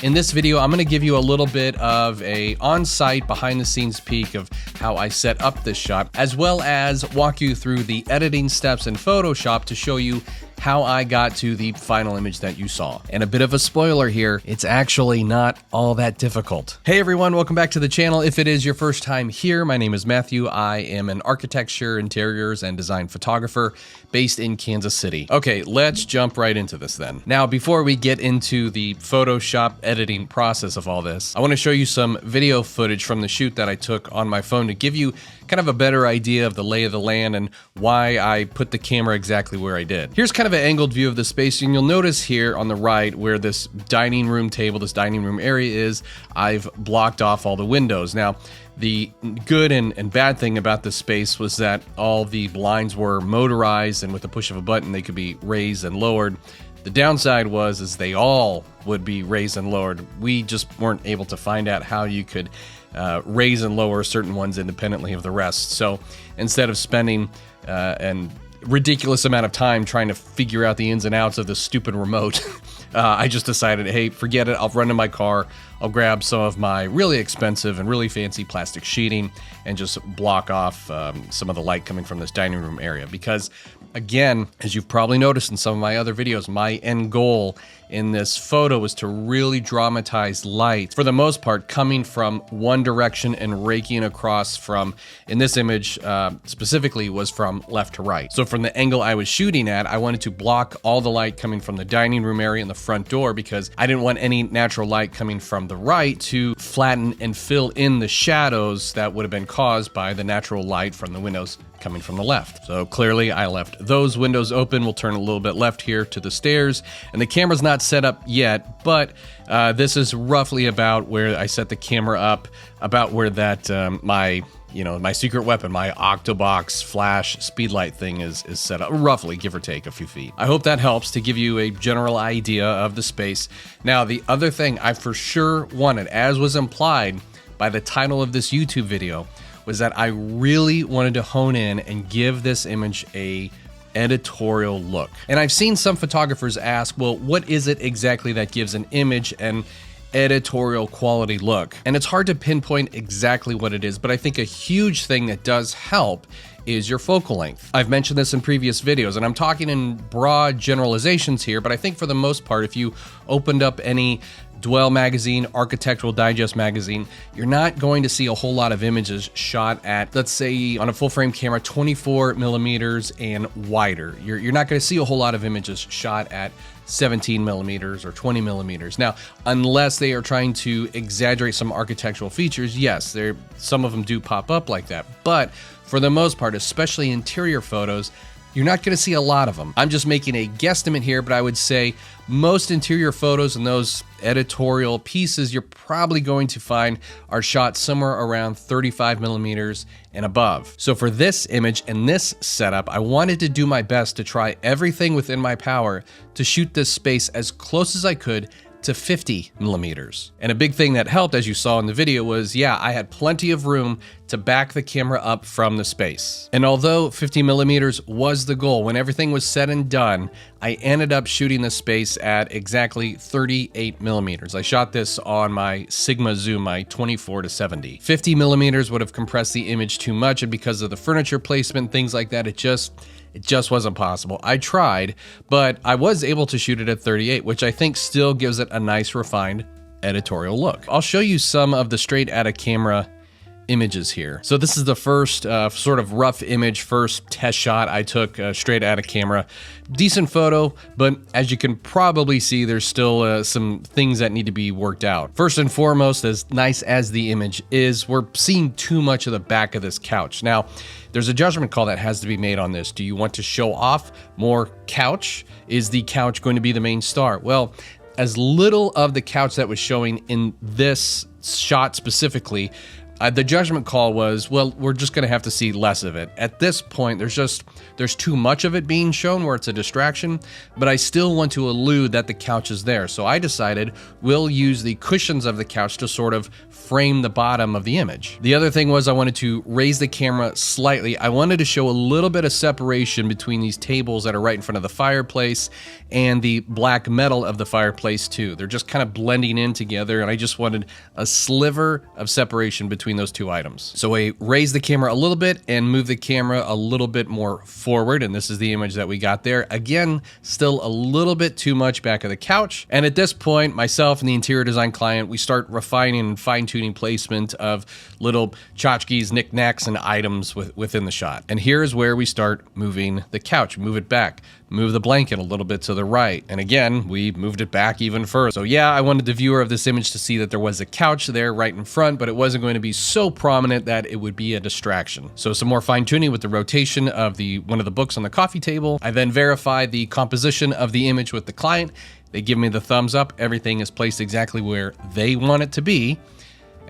In this video, I'm going to give you a little bit of a on-site behind-the-scenes peek of how I set up this shot, as well as walk you through the editing steps in Photoshop to show you how I got to the final image that you saw. And a bit of a spoiler here, it's actually not all that difficult. Hey everyone, welcome back to the channel. If it is your first time here, my name is Matthew. I am an architecture, interiors, and design photographer based in Kansas City. Okay, let's jump right into this then. Now, before we get into the Photoshop editing process of all this, I want to show you some video footage from the shoot that I took on my phone to give you kind of a better idea of the lay of the land and why I put the camera exactly where I did. Here's kind of an angled view of the space, and you'll notice here on the right where this dining room table, this dining room area is, I've blocked off all the windows. Now, the good and bad thing about this space was that all the blinds were motorized, and with the push of a button, they could be raised and lowered. The downside is they all would be raised and lowered. We just weren't able to find out how you could raise and lower certain ones independently of the rest. So instead of spending an ridiculous amount of time trying to figure out the ins and outs of this stupid remote, I just decided, hey, forget it. I'll run to my car. I'll grab some of my really expensive and really fancy plastic sheeting and just block off some of the light coming from this dining room area. Because again, as you've probably noticed in some of my other videos, my end goal in this photo was to really dramatize light, for the most part, coming from one direction and raking across from, in this image specifically, was from left to right. So from the angle I was shooting at, I wanted to block all the light coming from the dining room area and the front door, because I didn't want any natural light coming from the right to flatten and fill in the shadows that would have been caused by the natural light from the windows coming from the left. So clearly I left those windows open. We'll turn a little bit left here to the stairs, and the camera's not set up yet, but this is roughly about where I set the camera up, about where that my secret weapon, my Octobox flash speedlight thing is set up, roughly, give or take a few feet. I hope that helps to give you a general idea of the space. Now, the other thing I for sure wanted, as was implied by the title of this YouTube video, was that I really wanted to hone in and give this image a editorial look. And I've seen some photographers ask, well, what is it exactly that gives an image an editorial quality look? And it's hard to pinpoint exactly what it is, but I think a huge thing that does help is your focal length. I've mentioned this in previous videos, and I'm talking in broad generalizations here, but I think for the most part, if you opened up any Dwell magazine, Architectural Digest magazine, you're not going to see a whole lot of images shot at, let's say on a full frame camera, 24 millimeters and wider. You're not going to see a whole lot of images shot at 17 millimeters or 20 millimeters. Now, unless they are trying to exaggerate some architectural features, yes, some of them do pop up like that. But for the most part, especially interior photos, you're not going to see a lot of them. I'm just making a guesstimate here, but I would say most interior photos and those editorial pieces you're probably going to find are shot somewhere around 35 millimeters and above. So for this image and this setup, I wanted to do my best to try everything within my power to shoot this space as close as I could to 50 millimeters. And a big thing that helped, as you saw in the video, was, yeah, I had plenty of room to back the camera up from the space. And although 50 millimeters was the goal, when everything was said and done, I ended up shooting the space at exactly 38 millimeters. I shot this on my Sigma zoom, my 24-70. 50 millimeters would have compressed the image too much, and because of the furniture placement, things like that, it just wasn't possible. I tried, but I was able to shoot it at 38, which I think still gives it a nice refined editorial look. I'll show you some of the straight out of camera images here. So this is the first sort of rough image, first test shot I took straight out of camera. Decent photo, but as you can probably see, there's still some things that need to be worked out. First and foremost, as nice as the image is, we're seeing too much of the back of this couch. Now, there's a judgment call that has to be made on this. Do you want to show off more couch? Is the couch going to be the main star? Well, as little of the couch that was showing in this shot specifically the judgment call was, well, we're just going to have to see less of it. At this point, there's too much of it being shown where it's a distraction, but I still want to allude that the couch is there. So I decided we'll use the cushions of the couch to sort of frame the bottom of the image. The other thing was I wanted to raise the camera slightly. I wanted to show a little bit of separation between these tables that are right in front of the fireplace and the black metal of the fireplace too. They're just kind of blending in together, and I just wanted a sliver of separation between those two items. So I raised the camera a little bit and moved the camera a little bit more forward, and this is the image that we got there. Again, still a little bit too much back of the couch. And at this point, myself and the interior design client, we start refining and fine-tuning placement of little tchotchkes, knickknacks, and items within the shot. And here's where we start moving the couch. Move it back. Move the blanket a little bit to the right. And again, we moved it back even further. So yeah, I wanted the viewer of this image to see that there was a couch there right in front, but it wasn't going to be so prominent that it would be a distraction. So some more fine tuning with the rotation of one of the books on the coffee table. I then verified the composition of the image with the client. They give me the thumbs up. Everything is placed exactly where they want it to be.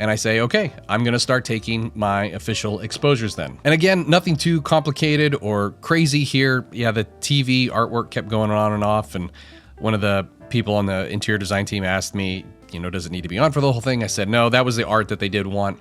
And I say, okay, I'm gonna start taking my official exposures then. And again, nothing too complicated or crazy here. Yeah, the TV artwork kept going on and off, and one of the people on the interior design team asked me, does it need to be on for the whole thing? I said, no, that was the art that they did want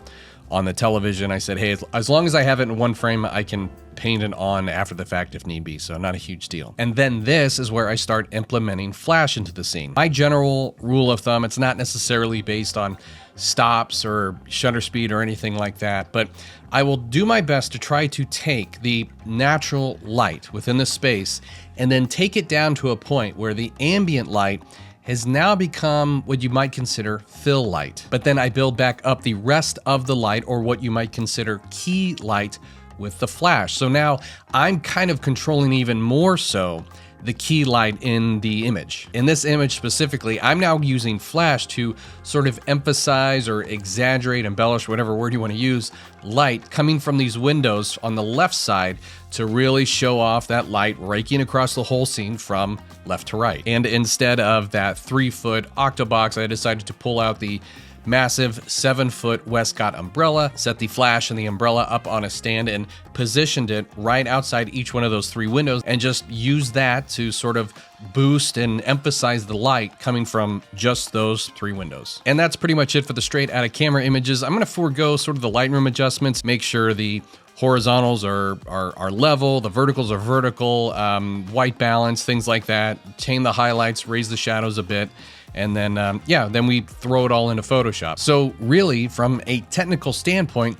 on the television. I said, hey, as long as I have it in one frame, I can paint it on after the fact if need be, so not a huge deal. And then this is where I start implementing flash into the scene. My general rule of thumb, it's not necessarily based on stops or shutter speed or anything like that, but I will do my best to try to take the natural light within the space and then take it down to a point where the ambient light has now become what you might consider fill light. But then I build back up the rest of the light, or what you might consider key light, with the flash. So now I'm kind of controlling even more so the key light in the image. In this image specifically, I'm now using flash to sort of emphasize or exaggerate, embellish, whatever word you want to use, light coming from these windows on the left side to really show off that light raking across the whole scene from left to right. And instead of that 3-foot octobox, I decided to pull out the massive 7-foot Westcott umbrella, set the flash and the umbrella up on a stand, and positioned it right outside each one of those 3 windows, and just use that to sort of boost and emphasize the light coming from just those 3 windows. And that's pretty much it for the straight out of camera images. I'm going to forego sort of the Lightroom adjustments, make sure the horizontals are level, the verticals are vertical, white balance, things like that, tame the highlights, raise the shadows a bit. And then, then we throw it all into Photoshop. So really, from a technical standpoint,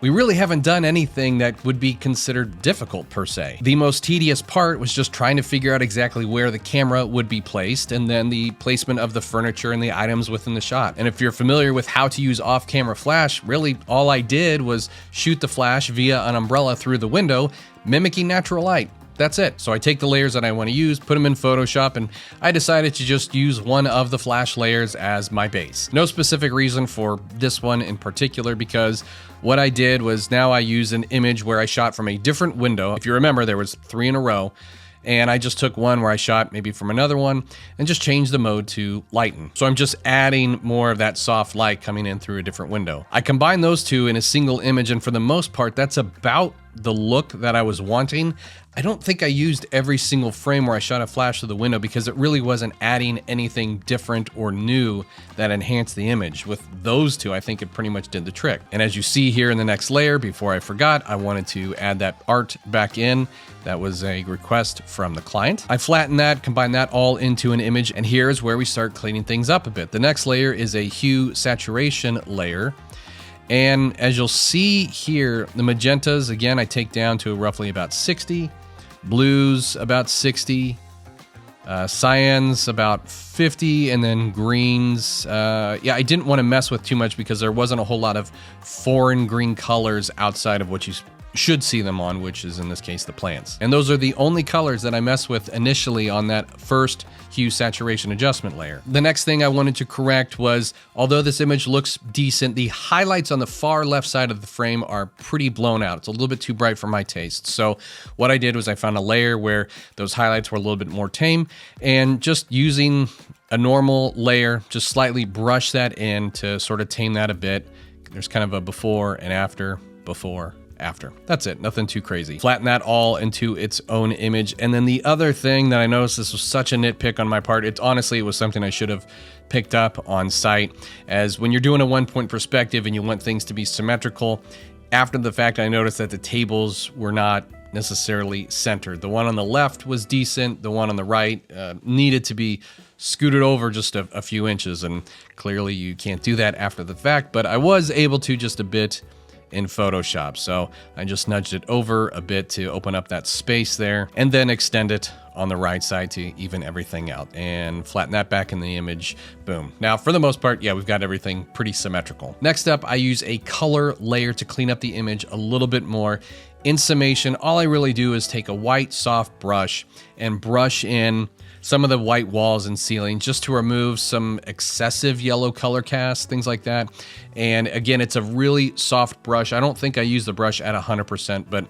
we really haven't done anything that would be considered difficult per se. The most tedious part was just trying to figure out exactly where the camera would be placed, and then the placement of the furniture and the items within the shot. And if you're familiar with how to use off-camera flash, really all I did was shoot the flash via an umbrella through the window, mimicking natural light. That's it. So I take the layers that I want to use, put them in Photoshop, and I decided to just use one of the flash layers as my base. No specific reason for this one in particular, because what I did was now I use an image where I shot from a different window. If you remember, there was 3 in a row, and I just took one where I shot maybe from another one and just changed the mode to lighten. So I'm just adding more of that soft light coming in through a different window. I combined those two in a single image, and for the most part, that's about the look that I was wanting. I don't think I used every single frame where I shot a flash through the window, because it really wasn't adding anything different or new that enhanced the image. With those two, I think it pretty much did the trick. And as you see here in the next layer, before I forgot, I wanted to add that art back in. That was a request from the client. I flattened that, combined that all into an image, and here's where we start cleaning things up a bit. The next layer is a hue saturation layer. And as you'll see here, the magentas, again, I take down to roughly about 60, blues about 60, cyans about 50, and then greens. I didn't want to mess with too much because there wasn't a whole lot of foreign green colors outside of what you should see them on, which is in this case the plants. And those are the only colors that I mess with initially on that first hue saturation adjustment layer. The next thing I wanted to correct was, although this image looks decent, the highlights on the far left side of the frame are pretty blown out. It's a little bit too bright for my taste. So what I did was I found a layer where those highlights were a little bit more tame, and just using a normal layer, just slightly brush that in to sort of tame that a bit. There's kind of a before and after, before, after. That's it, nothing too crazy. Flatten that all into its own image. And then the other thing that I noticed, this was such a nitpick on my part, it was something I should have picked up on site, as when you're doing a 1-point perspective and you want things to be symmetrical, after the fact I noticed that the tables were not necessarily centered. The one on the left was decent, the one on the right needed to be scooted over just a few inches, and clearly you can't do that after the fact, but I was able to just a bit in Photoshop. So I just nudged it over a bit to open up that space there, and then extend it on the right side to even everything out and flatten that back in the image. Boom. Now, for the most part, yeah, we've got everything pretty symmetrical. Next up, I use a color layer to clean up the image a little bit more. In summation, all I really do is take a white soft brush and brush in some of the white walls and ceiling just to remove some excessive yellow color cast, things like that. And again, it's a really soft brush. I don't think I use the brush at 100%, but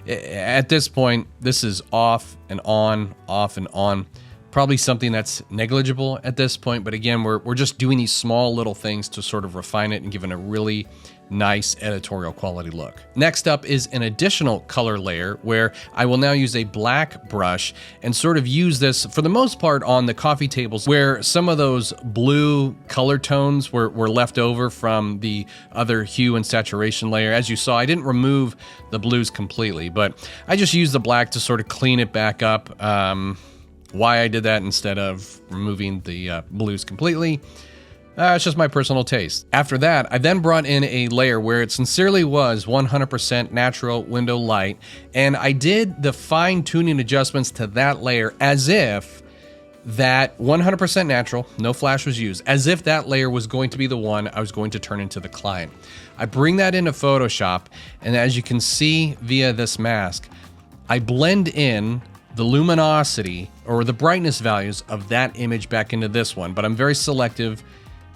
at this point, this is off and on, off and on. Probably something that's negligible at this point, but again, we're just doing these small little things to sort of refine it and give it a really nice editorial quality look. Next up is an additional color layer where I will now use a black brush and sort of use this for the most part on the coffee tables where some of those blue color tones were left over from the other hue and saturation layer. As you saw, I didn't remove the blues completely, but I just used the black to sort of clean it back up. Why I did that instead of removing the blues completely, it's just my personal taste. After that, I then brought in a layer where it sincerely was 100% natural window light, and I did the fine-tuning adjustments to that layer as if that 100% natural, no flash was used, as if that layer was going to be the one I was going to turn into the client. I bring that into Photoshop, and as you can see via this mask, I blend in the luminosity or the brightness values of that image back into this one, but I'm very selective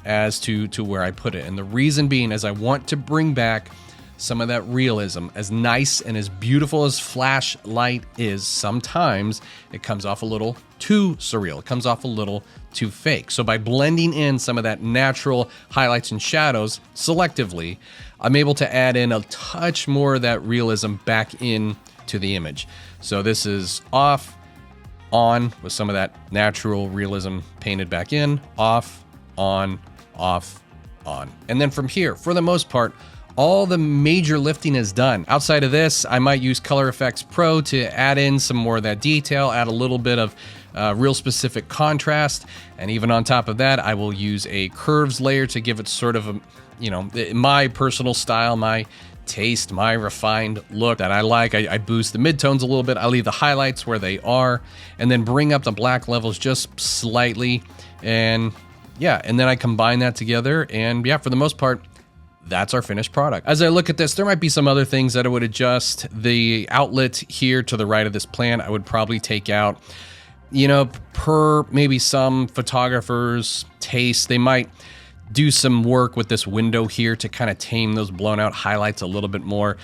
as to where I put it. And the reason being is I want to bring back some of that realism. As nice and as beautiful as flashlight is, sometimes it comes off a little too surreal. It comes off a little too fake. So by blending in some of that natural highlights and shadows selectively, I'm able to add in a touch more of that realism back in to the image. So this is off, on, with some of that natural realism painted back in, off, on, off, on. And then from here, for the most part, all the major lifting is done. Outside of this, I might use Color Effects Pro to add in some more of that detail, add a little bit of real specific contrast. And even on top of that, I will use a curves layer to give it sort of a, my personal style, my taste, my refined look that I like. I boost the midtones a little bit. I leave the highlights where they are and then bring up the black levels just slightly. And yeah, and then I combine that together. And yeah, for the most part, that's our finished product. As I look at this, there might be some other things that I would adjust. The outlet here to the right of this plant, I would probably take out, per maybe some photographers' taste, they might do some work with this window here to kind of tame those blown out highlights a little bit more.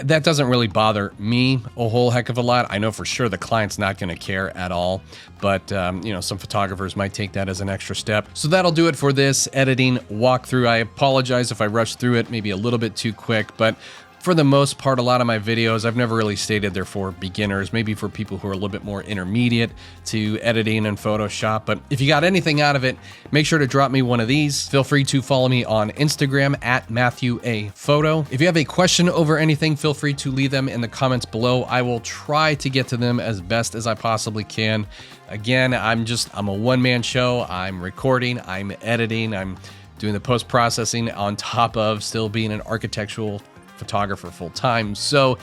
That doesn't really bother me a whole heck of a lot. I know for sure the client's not going to care at all, but some photographers might take that as an extra step. So that'll do it for this editing walkthrough. I apologize if I rushed through it maybe a little bit too quick, but for the most part, a lot of my videos, I've never really stated they're for beginners, maybe for people who are a little bit more intermediate to editing and Photoshop. But if you got anything out of it, make sure to drop me one of these. Feel free to follow me on Instagram at Matthew A. Photo. If you have a question over anything, feel free to leave them in the comments below. I will try to get to them as best as I possibly can. Again, I'm a one-man show. I'm recording, I'm editing, I'm doing the post-processing on top of still being an architectural photographer full time. So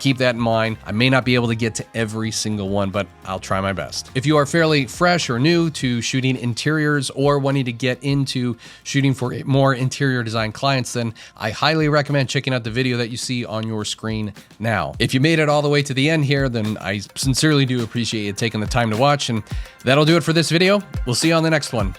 keep that in mind. I may not be able to get to every single one, but I'll try my best. If you are fairly fresh or new to shooting interiors or wanting to get into shooting for more interior design clients, then I highly recommend checking out the video that you see on your screen now. If you made it all the way to the end here, then I sincerely do appreciate you taking the time to watch, and that'll do it for this video. We'll see you on the next one.